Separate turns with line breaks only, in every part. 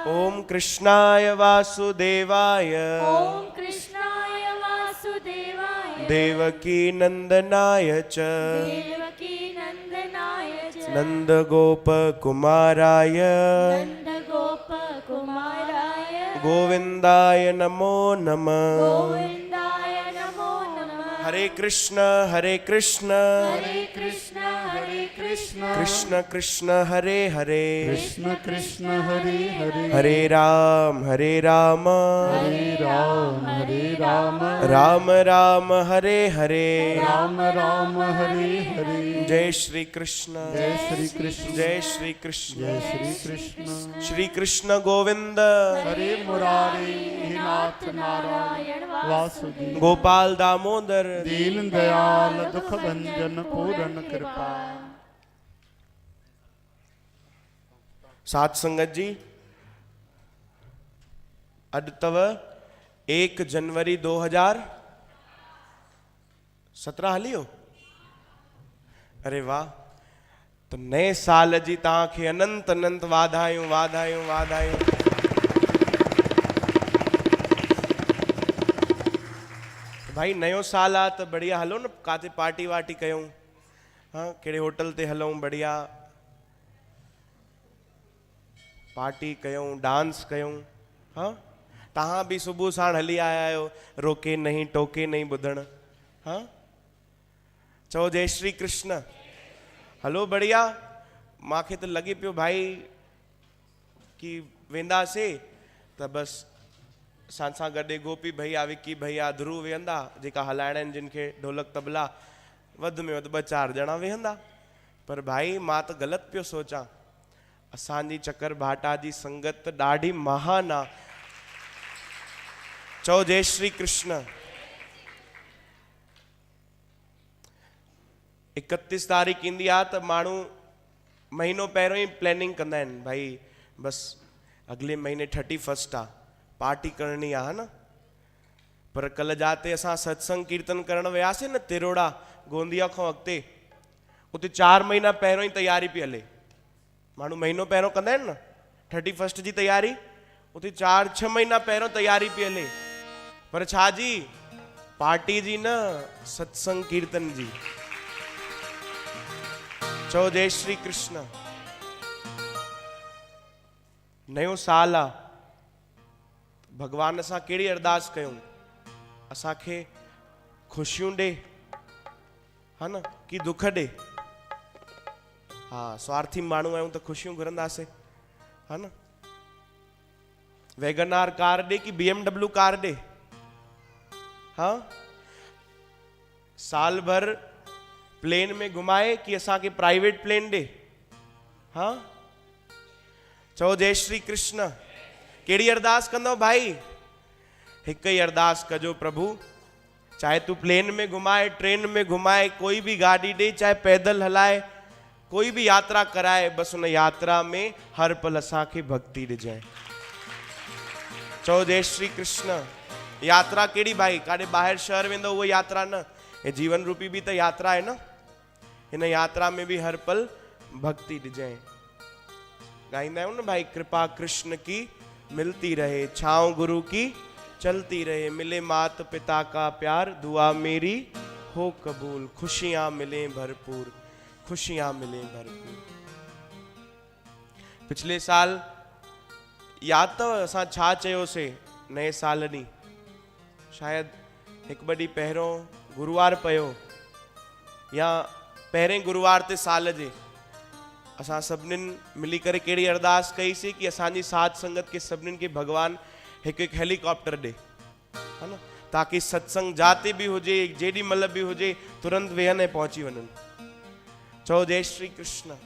ओम कृष्णाय वासुदेवाय
ओम कृष्णाय वासुदेवाय
देवकी नंदनाय च
देवकी नंदनाय च
नंद गोप कुमाराय
नंदगोप कुमाराय
गोविंदाय नमो नमः।
गोविंदाय नमो नमः।
हरे कृष्ण हरे कृष्ण
हरे कृष्ण हरे कृष्ण
कृष्ण कृष्ण हरे हरे
कृष्ण कृष्ण हरे हरे
हरे राम
हरे राम
राम राम हरे हरे
राम राम हरे हरे
जय श्री कृष्ण
जय श्री कृष्ण
जय श्री कृष्ण
जय श्री कृष्ण
श्री कृष्ण गोविंद
हरे मुरारी हे नाथ नारायण वासुदेव
गोपाल दामोदर
दीन दयाल दुख भंजन पूर्ण कृपा।
सात संगत जी अॼु अथव 1 जनवरी 2017 हली हो। अरे वाह, तो नए साल जी तव्हांखे अनंत अनंत वाधायूं वाधायूं वाधायूं। भाई नयो साल आहे त बढ़िया हलो न, काथे पार्टी वार्टी कयूं, हाँ कहिड़े होटल ते हलूं, बढ़िया पार्टी कयूं, डांस कयूं। हाँ तहां भी सुबह साण हली आया आहियो, रोके नहीं टोके नहीं ॿुधण। हाँ चओ जय श्री कृष्ण। हलो बढ़िया, मांखे त लॻे पियो भाई कि वेंदासीं त बस असां सां गॾु गोपी भैया विकी भैया ध्रुव वेहंदा, जेका हलाइण आहिनि जिन खे ढोलक तबला, वधि में वधि 2-4 ॼणा वेहंदा। पर भाई मां त ग़लति पियो सोचां, असांजी चकर भाटा जी संगत ॾाढी महान आहे। चओ जय श्री कृष्ण। 31 तारीख़ ईंदी आहे त माण्हू महीनो पहिरियों ई प्लानिंग कंदा आहिनि, भाई बस अगले महीने 31 आहे, पार्टी करणी आहे न। पर कल जाते असां सत्संग कीर्तन करण वियासीं न तिरोड़ा गोंदिया खां अॻिते, उते 4 महीना पहिरियों ई तयारी पई हले। माण्हू महीनो पहिरियों कंदा आहिनि न 31 जी तयारी, उते 4-6 महीना पहिरियों तयारी पई हले। पर छा जी, पार्टी जी न, सत्संग कीर्तन जी। चओ जय श्री कृष्ण। नयो साल आहे, भगवान सां कहिड़ी अरदास कयूं, असांखे ख़ुशियूं ॾे, हा न, कि दुख ॾे। हाँ स्वार्थी माण्हू आहियूं त ख़ुशियूं घुरंदासीं, हा न। वैगनार कार ॾे कि BMW कार ॾे। हाँ साल भर प्लेन में घुमाए कि असांखे प्राइवेट प्लेन ॾे। हाँ चओ जय श्री कृष्ण। कहिड़ी अरदास कंदव भाई? हिक ई अरदास कजो, प्रभु चाहे तू प्लेन में घुमाए, ट्रेन में घुमाए, कोई भी गाड़ी ॾे, चाहे पैदल हलाए, कोई भी यात्रा कराए, बस उन यात्रा में हर पल असांखे भक्ति ॾिजाए। चओ जय श्री कृष्ण। यात्रा कहिड़ी भाई? काॾे ॿाहिरि शहर वेंदो उहा यात्रा न, ये जीवन रूपी भी तो यात्रा है न। हिन यात्रा में भी हर पल भक्ति ॾिजाए। गाईंदा आहियूं न भाई, कृपा कृष्ण की मिलती रहे, छाँव गुरु की चलती रहे, मिले मात पिता का प्यार, दुआ मेरी हो कबूल, खुशियाँ मिले भरपूर, खुशियाँ मिले भरपूर। पिछले साल याद अथव असां छा चयोसीं नए साल ॾींहुं? शायद 1-2 ॾींहं पहिरियों गुरुवार पियो, या पहिरें गुरुवार ते साल जे असां सभिनीनि मिली करे कहिड़ी अरदास कईसीं कि असांजी साध संगत के सभिनीनि खे भगवान हिकु हेलीकॉप्टर ॾे, है न, ताकि सत्संग जाते भी हुजे, जेॾी महिल भी हुजे, तुरंत वेहनि ऐं पहुची वञनि। चओ जय श्री कृष्ण।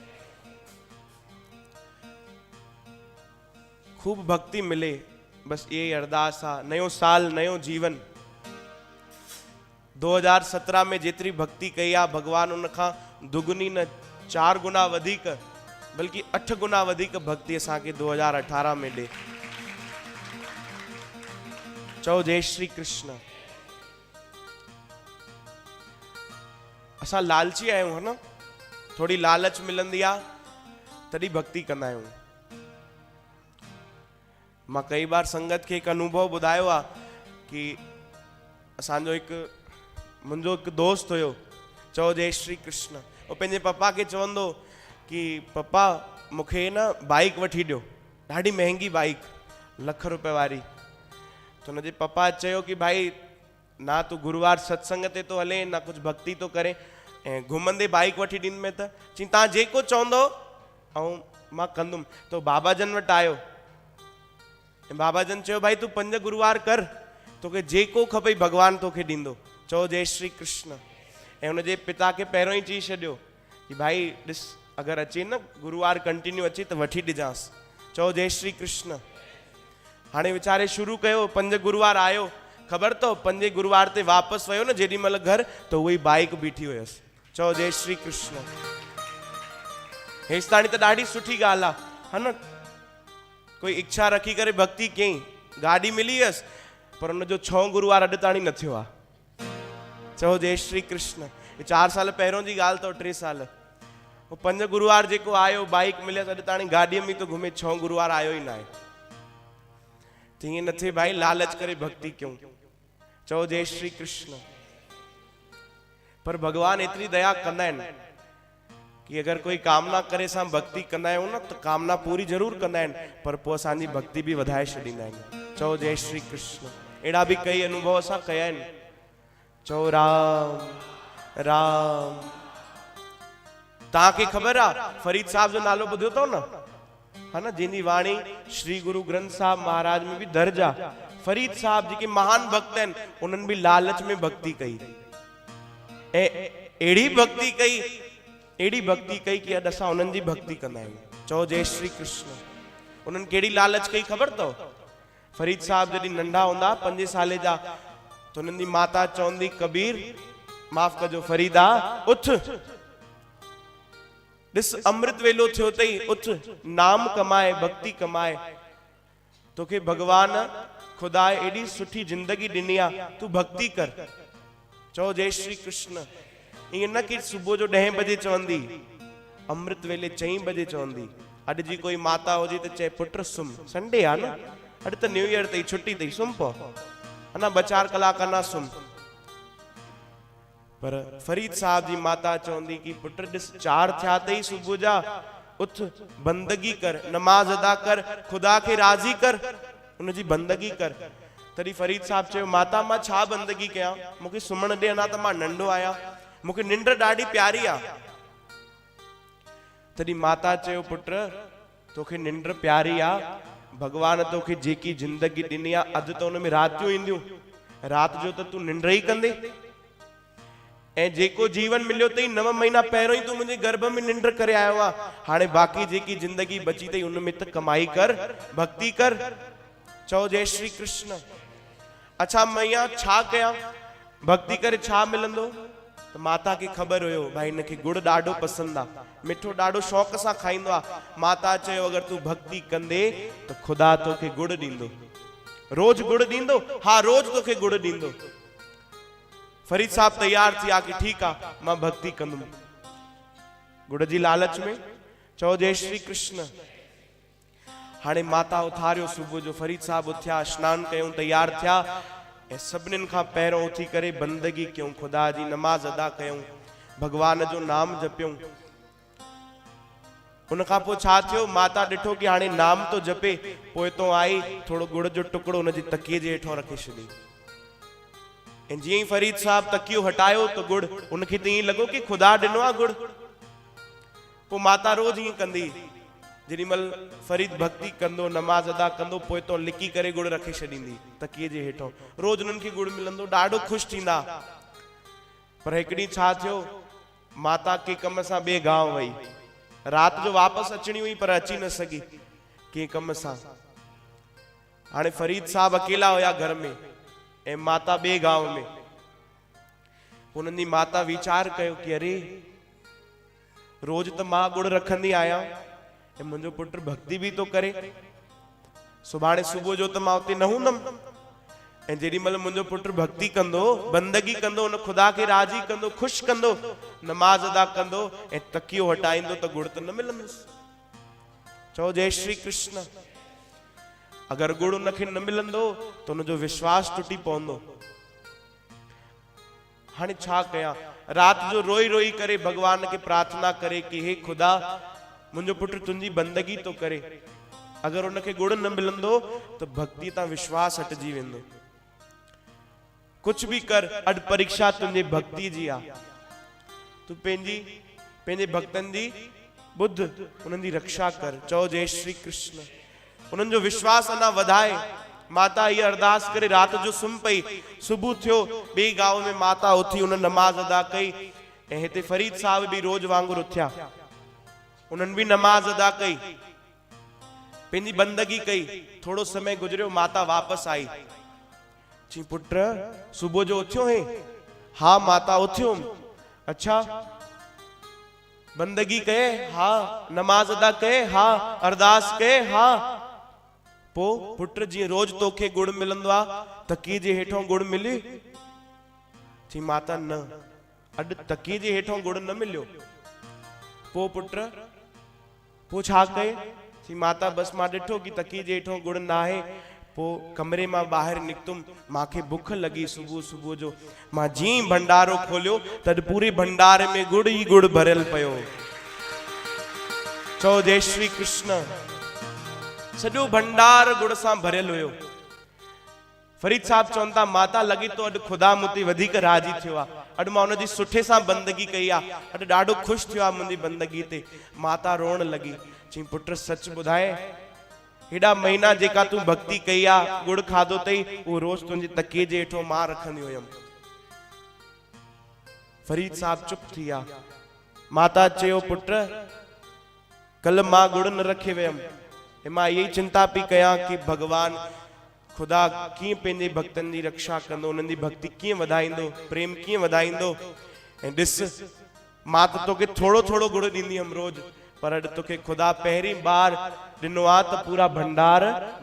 खूब भक्ति मिले, बस ये अरदास आहे। नयो साल नयो जीवन। 2017 में जेतिरी भक्ति कई आहे, भगवान उन खां दुगनी न 4 गुना वधीक, बल्कि 8 गुना वधीक भक्ति असांखे 2018 में ॾे। चओ जय श्री कृष्ण। असां लालची आहियूं, है न, थोड़ी लालच मिलंदी आहे तॾहिं भक्ति कंदा आहियूं। मां कई बार संगत खे हिकु अनुभव ॿुधायो आहे कि असांजो हिकु मुंहिंजो हिकु दोस्त हुयो, चओ जय श्री कृष्ण। उहो पंहिंजे पप्पा खे चवंदो कि पप्पा मूंखे न बाइक वठी ॾियो, ॾाढी महांगी बाइक, ₹1,00,000 वारी। त हुनजे पप्पा चयो कि भाई ना तूं गुरुवार सत्संग ते तो हले, ना कुछ भक्ति तो करे, ऐं घुमंदे बाइक वठी ॾींदुमि त चई तव्हां जेको चवंदो ऐं मां कंदुमि। तो बाबा जन वटि आयो ऐं बाबा जन चयो भाई तूं 5 गुरुवार कर, तोखे जेको खपे भगवान तोखे ॾींदो, चओ जय श्री कृष्ण। ऐं हुनजे पिता खे पहिरियों ई चई छॾियो कि भाई ॾिस अगरि अचे न गुरुवार कंटिन्यू अचे त वठी ॾिजांसि, चओ जय श्री कृष्ण। हाणे वीचारे शुरू कयो, 5 गुरुवार आयो, ख़बर अथव 5 गुरुवार ते वापसि वियो न जेॾी महिल घर त उहा ई बाइक बीठी हुयसि, चओ जय श्री कृष्ण। हेसि ताणी त ॾाढी सुठी ॻाल्हि आहे, है न, कोई इच्छा रखी करे भक्ति कयईं, गाॾी मिली हुयसि, पर हुनजो 6 गुरुवार अॼु ताणी न थियो आहे, चओ जय श्री कृष्ण। 4 साल पहिरियों जी ॻाल्हि अथव, 3 साल। उहो 5 गुरुवार जेको आयो बाइक मिलियसि, अॼु ताणी गाॾीअ में तो घुमे, 6 गुरुवार आयो ई न आहे। त ईअं न थिए भाई, लालच करे भक्ति कयूं, चओ जय श्री कृष्ण। पर भगवान एतिरी दया कंदा आहिनि कि अगरि कोई कामना करे असां भक्ति कंदा आहियूं न त कामना पूरी ज़रूर कंदा आहिनि, पर पोइ असांजी भक्ति बि वधाए छॾींदा आहिनि, चओ जय श्री कृष्ण। अहिड़ा बि कई अनुभव असां कया आहिनि, चओ राम राम। तव्हांखे ख़बर आहे फरीद साहब जो नालो ॿुधियो अथव न, है न, जंहिंजी वाणी श्री गुरु ग्रंथ साहब महाराज में बि दर्ज आहे। फरीद साहब जेके महान भक्त आहिनि, उन्हनि बि लालच में भक्ति कई, ऐं अहिड़ी भक्ति कई कि अॼु असां उन्हनि जी भक्ति कंदा आहियूं, चओ जय श्री कृष्ण। उन्हनि कहिड़ी लालच कई ख़बर अथव? फरीद साहब जॾहिं नंढा हूंदा 5 साले जा, त उन्हनि जी माता चवंदी कबीर माफ़ कजो फरीदा उथ, ॾिस अमृत वेलो थियो अथई, उथ नाम कमाए भक्ति कमाए, तोखे भगवान खुदा एॾी सुठी जिंदगी ॾिनी आहे, तूं भक्ति कर, चओ जय श्री कृष्ण। ईअं न कि सुबुह जो 10 बजे चवंदी, अमृत वेले 4 बजे चवंदी। अॼु जी कोई माता हुजे त चए पुट सुम, संडे आहे न, अॼु त न्यू ईयर अथई, छुट्टी अथई, सुम पओ, अञा 2-4 कलाक अञा सुम। पर फरीद साहब जी माता चवंदी कि पुट ॾिस 4 थिया अथई सुबुह जा, उथ बंदगी कर, नमाज अदा कर, खुदा खे राज़ी कर, उनजी बंदगी कर। तॾहिं फरीद साहब चयो माता मां छा बंदगी कयां, मूंखे सुम्हण ॾे, अञा त मां नंढो आहियां, मूंखे निंड ॾाढी प्यारी आहे। तॾहिं माता चयो पुट तोखे निंड प्यारी आहे, भगवान तोखे जेकी जिंदगी ॾिनी आहे, अॼु त उन में रातियूं ईंदियूं, राति जो त तूं निंड ई कंदे, ऐं जेको जीवन मिलियो अथई 9 महीना पहिरियों ई तूं मुंहिंजे गर्भ में निंड करे आयो आहे, हाणे बाक़ी जेकी जिंदगी बची अथई उन में त कमाई कर, भक्ति कर, चओ जय श्री कृष्ण। अच्छा मैया छा कयां, भक्ति करे छा मिलंदो? त माता खे ख़बर हुयो भाई हिनखे गुड़ ॾाढो पसंदि आहे, मिठो ॾाढो शौक़ सां खाईंदो आहे। माता चयो अगरि तूं भक्ति कंदे त खुदा तोखे गुड़ ॾींदो, रोज गुड़ ॾींदो, हा रोज तोखे गुड़ ॾींदो। फरीद साहब तैयार थिया कि ठीकु आहे मां भक्ति कंदुमि, गुड़ जी लालच में, चओ जय श्री कृष्ण। हाणे माता उथारियो सुबुह जो, फरीद साहब उथिया, सनानु कयूं, तैयार थिया, ऐं सभिनीनि खां पहिरियों उथी करे बंदगी कयूं, खुदा जी नमाज़ अदा कयूं, भगवान जो नाम जपियूं। उन खां पोइ छा थियो, माता ॾिठो कि हाणे नाम तो जपे, पोइ तो आई थोरो गुड़ जो टुकड़ो उनजे तकिए जे हेठों रखे छॾी, ऐं जीअं ई फरीद साहब तकियो हटायो त गुड़ उनखे त ईअं लॻो कि खुदा ॾिनो आहे गुड़। पोइ माता रोज ईअं कंदी, जेॾी महिल फरीद भक्ति कंदो, नमाज अदा कंदो, पोइ तो लिकी करे गुड़ रखे छॾींदी तकिए जे हेठों, रोज उन्हनि खे गुड़ मिलंदो, ॾाढो ख़ुशि थींदा। पर हिकिड़ी छा थियो, माता के कम सां ॿिए गांव वई, राति जो वापसि अचणी हुई पर अची न सघी कंहिं कम सां। हाणे फरीद साहब अकेला हुया घर में ऐं माता ॿिए गांव में। उन्हनि जी माता वीचार कयो कि अरे रोज त मां गुड़ रखंदी आहियां ऐं मुंहिंजो पुट भक्ति बि तो करे, सुभाणे सुबुह जो त मां उते न हूंदमि, ऐं जेॾी महिल मुंहिंजो पुट भक्ति कंदो, बंदगी कंदो, उन खुदा खे राज़ी कंदो, ख़ुशि कंदो, नमाज अदा कंदो ऐं तकियो हटाईंदो त गुड़ त न मिलंदुसि, चओ जय श्री कृष्ण। अगर गुड़ उनखे न मिलंदो तो उनजो विश्वास टुटी पवंदो। हाणे छा कयां, रात जो रोई रोई करे भगवान के प्रार्थना करे कि हे खुदा मुंहिंजो पुट तुंहिंजी बंदगी तो करे, अगर उनखे गुड़ न मिलंदो तो भक्ति तां विश्वास हटजी वेंदो। कुछ भी कर, अड परीक्षा तुंहिंजे भक्ति जी आ। तू पंहिंजे भक्तन जी बुद्ध उन्हनि जी रक्षा कर। चओ जय श्री कृष्ण। उन्हनि जो विश्वास अना वधाए। माता ये अरदास करे रात जो सुम पई, सुबह थियो बे गांव में माता उथी, उन नमाज अदा कई ऐं हिते फरीद साहब भी रोज वांगुर उथिया, उन्हनि भी नमाज अदा कई, पंहिंजी बंदगी कई। थोड़ो समय गुजरियो, माता वापस आई। ची पुत्र सुबह जो उथियो है? हाँ माता उथियो। अच्छा बंदगी कहे? हाँ। नमाज अदा कहे? हाँ। अरदास कहे? हाँ। पो पुत्र जी रोज तोखे गुड़ मिलंदो आ, तकी जे हेठों गुड़ मिली? थी माता न, अड तकी जे हेठों गुड़ न मिलियो। पो पुत्र पो छा कहे? थी माता बस मां ॾिठो कि तकी जे हेठों गुड़ न आहे, पो कमरे मां ॿाहिरि निकतुम, मांखे बुख लगी सुबह जो, मां जी भंडारो खोलियो तद पूरे भंडारे में गुड़ ही गुड़ भरियल पयो। चओ जय श्री कृष्ण। सॼो भंडार गुड़ सां भरियल हुयो। फरीद साहब चवनि था माता लगी तो अॼु खुदा मूं ते वधीक राजी थियो आहे, अॼु मां हुनजी सुठे सां बंदगी कई आहे, अॼु ॾाढो ख़ुशि थियो आहे मुंहिंजी बंदगी ते। माता रोअण लगी। चई पुत्र सच ॿुधाए, हेॾा महीना जेका तूं भक्ति कई आहे, गुड़ खाधो अथई, उहो रोज तुंहिंजे तकिए जे हेठों मां रखंदी हुयमि। फरीद साहब चुप थी विया। माता चयो पुत्र कल मां गुड़ न रखे वियमि, मां यही चिंता पई कयां कि भगवान खुदा कीअं पंहिंजे भक्तनि जी रक्षा कंदो, उन्हनि जी भक्ति कीअं वधाईंदो, प्रेम कीअं वधाईंदो। ऐं ॾिस मां त तोखे थोड़ो थोड़ो गुड़ ॾींदी हुयमि रोज, पर अॼु तोखे खुदा पहिरीं बार ॾिनो आहे त पूरा भंडार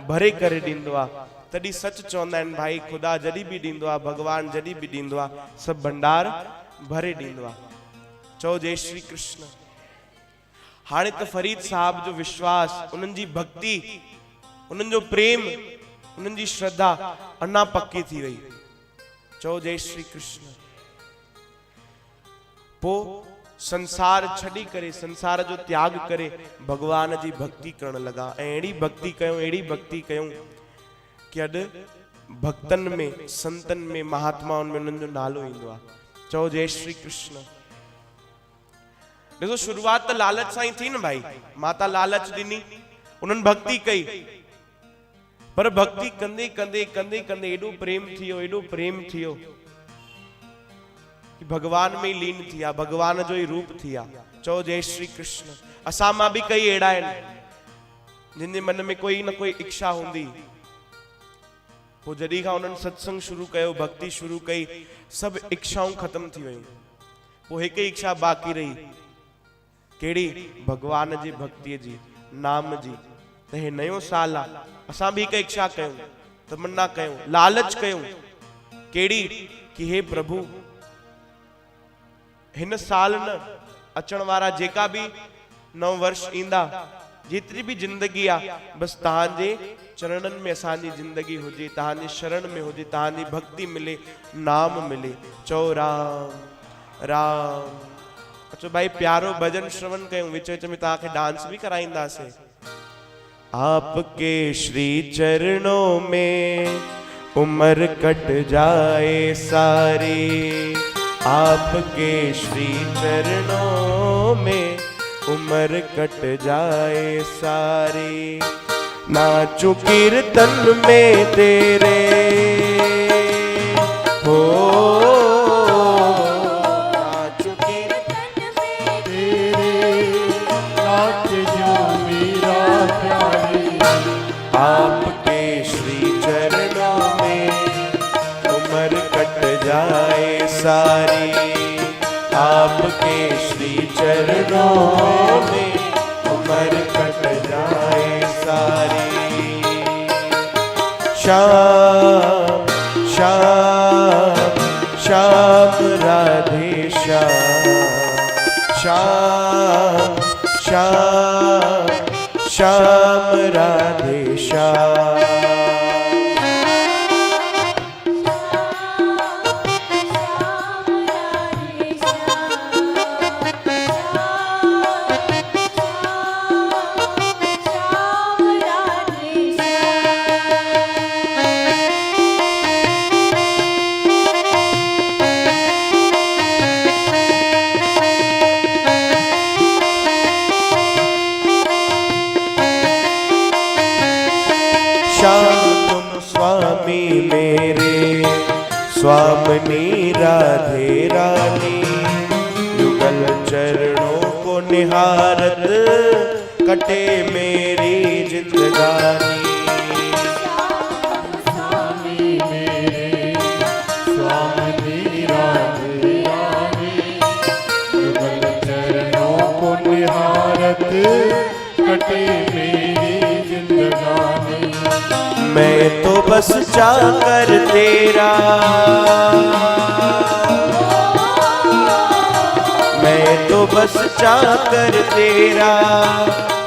भरे करे ॾींदो आहे। तॾहिं सच चवंदा आहिनि भाई, खुदा जॾहिं बि ॾींदो आहे, भगवान जॾहिं बि ॾींदो आहे, सभु भंडार भरे ॾींदो आहे। चओ जय श्री कृष्ण। हाणे त फरीद साहब जो विश्वास, उन्हनि जी भक्ति, उन्हनि जो प्रेम, उन्हनि जी श्रद्धा अञा पक्की थी वई। चओ जय श्री कृष्ण। पो संसार छड़ी करे, संसार जो त्याग करे भगवान जी भक्ति करण लगा। ऐं अहिड़ी भक्ति कयूं कि अॼु भक्तन में, संतन में, महात्माउनि में उन्हनि जो नालो ईंदो आहे। चओ जय श्री कृष्ण। ॾिसो शुरूआत त लालच सां ई थी न भाई, माता लालच ॾिनी, उन्हनि भक्ति कई, पर भक्ति कंदे कंदे एॾो प्रेम थियो कि भगवान में ही लीन थी आ, भगवान जो ही रूप थी आ। चओ जय श्री कृष्ण। असां मां भी कई अहिड़ा आहिनि जिन जे मन में कोई न कोई इच्छा हूंदी, पोइ जॾहिं खां उन्हनि सत्संग शुरू कयो, भक्ति शुरू कई, सभु इच्छाऊं खत्म थी वयूं। पोइ हिकु इच्छा बाक़ी रही, कहिड़ी? भगवान जी भक्ति जी, नाम जी। त हे नयो साल आ, असां भी हिकु इच्छा कयूं, तमन्ना कयूं, लालच कयूं। कहिड़ी? कि हे प्रभु हिन साल न अचण वारा जेका भी नव वर्ष ईंदा, जेतिरी भी जिंदगी आ, बस तव्हांजे चरणनि में असांजी जिंदगी हुजे, तव्हांजे शरण में हुजे, तव्हांजी भक्ति मिले, नाम मिले। चओ राम राम। अचो भाई प्यारो भजन श्रवण कयूं, विच विच में तव्हांखे डांस भी कराईंदासीं। आपके श्री चरणों में उम्र कट जाए सारी, आपके श्री चरणों में उम्र कट जाए सारी, नाचू कीर्तन में तेरे हो, नाचू कीर्तन में तेरे,
नाच जो मेरा प्यारे,
आपके श्री चरणों में उम्र कट जाए सारी, आपके श्री चरणों में उम्र कट जाए सारी। श्याम श्याम श्याम राधे श्याम, श्याम श्याम श्याम राधे श्याम। स्वामिनी राधे रानी, युगल चरणों को निहारत कटे मेरी जिंदगानी।
स्वामी मेरे स्वामी राधे रानी, युगल चरणों को निहारत कटे मेरी जिंदगानी।
मैं तो बस चाकर तेरा, मैं तो बस चाकर तेरा,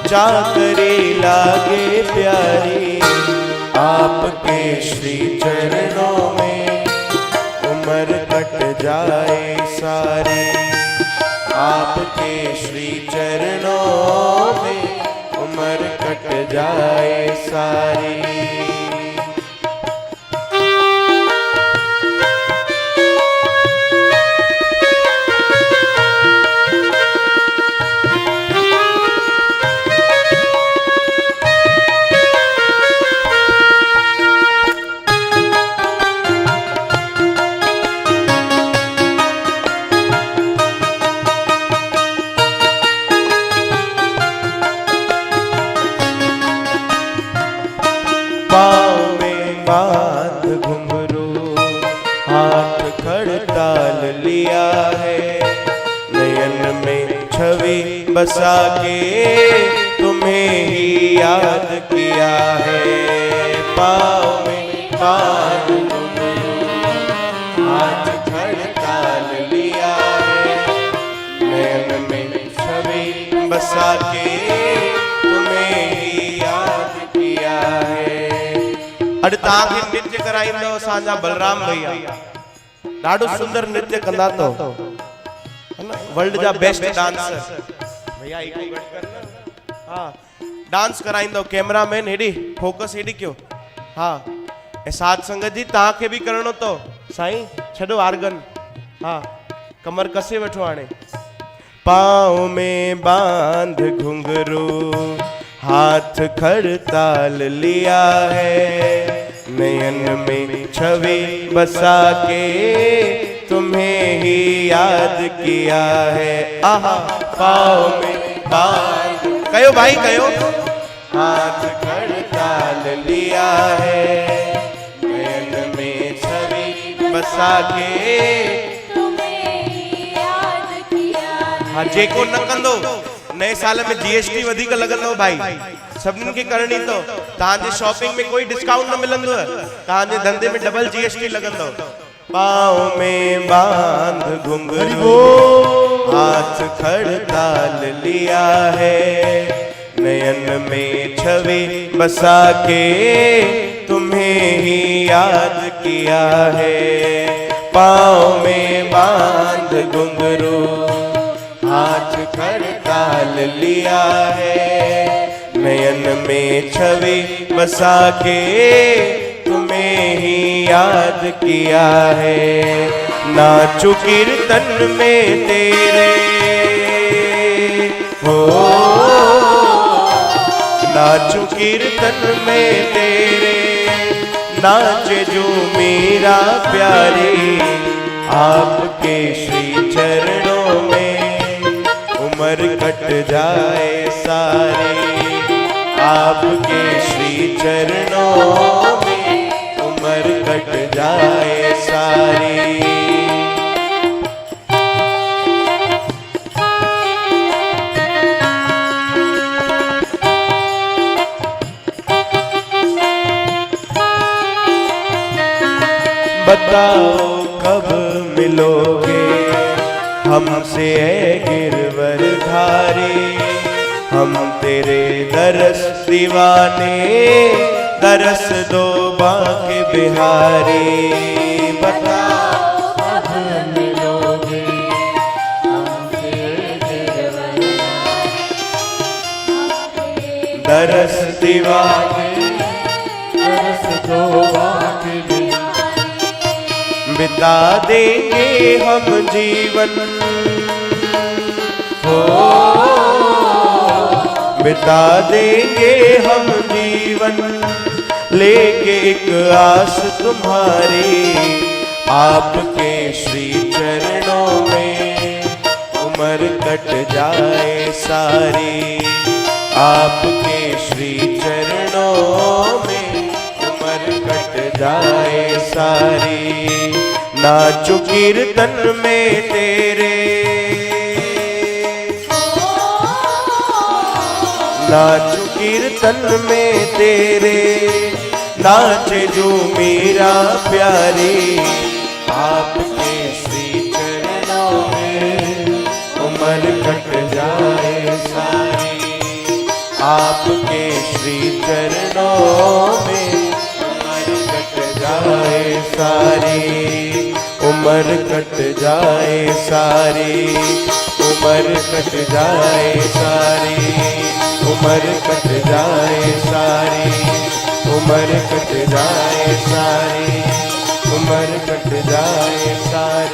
चाकरी लागे प्यारी। आपके श्री चरणों में उम्र कट जाए सारी, आपके श्री चरणों में उम्र कट जाए सारी। पाँव में बांध घुंघरू, हाथ खड़ताल लिया है, नयन में छवि बसा के तुम्हें ही याद किया है। पाँव में बांध घुंघरू, हाथ खड़ताल लिया है, नयन में छवि बसा के तुम्हें ही याद किया है। अॼु तव्हांखे नृत्य कराईंदो असांजा बलराम भैया, ॾाढो सुंदर नृत्य कंदा अथव, वर्ल्ड जा बेस्ट डांसर भैया। हाँ, डांस कराईंदो। कैमरामैन हेॾी फोकस हेॾी कयो। हाँ, ऐं साध संगत जी तव्हांखे बि करणो अथव। साईं छॾो आर्गन। हाँ, कमर कसे वठो हाणे। पाँव में बांध घुंघरू, हाथ खड़ताल लिया है, नयन में छवि बसा के तुम्हें ही याद किया है। आहा, पाँव में बांध, कयो भाई कयो, हाथ खड़ताल लिया है, नयन में छवि बसा के
तुम्हें ही याद किया है।
हाँ, जेको न कंदो नए साल में जीएसटी वधिक लगंदो भाई, सभिनी खे करणी तो। तव्हांजे शॉपिंग में कोई डिस्काउंट न मिलंदो, तव्हांजे धंधे में डबल जीएसटी लगंदो। पाँव में बांध घुंघरू, हाथ खड़ताल लिया है, नयन में छवि बसा के तुम्हें ही याद किया है। पाँव में बांध घुंघरू, हाथ खड़ताल लिया है, नयन में छवि बसा के तुम्हें ही याद किया है। नाचू कीर्तन में तेरे हो, नाचू कीर्तन में तेरे, नाचे जो मेरा प्यारे, आपके श्री चरणों में उम्र कट जाए सारी, आपके श्री चरणों में उम्र कट जाए सारी। बताओ कब मिलोगे हमसे गिरवर धारी, हम तेरे दरस दीवाने, दरस दो बाके बिहारी। बताओ
कब मिलोगे हमसे गिरवर धारी,
दरस दीवाने,
दरस दो बाके
बिता देंगे हम जीवन हो, बिता देंगे हम जीवन, लेके एक आस तुम्हारी, आपके श्री चरणों में उम्र कट जाए सारी, आपके श्री चरणों में उम्र कट जाए सारी। नाचू कीर्तन में तेरे, नाचू कीर्तन में तेरे, नाचे जो मेरा प्यारी। आपके श्री चरणों में उम्र कट जाए सारी, आपके श्री चरणों में उम्र कट जाए सारी, उम्र कट जाए सारी, उम्र कट जाए सारी, उम्र कट जाए सारी, उम्र कट जाए सारी, उम्र कट जाए सारी।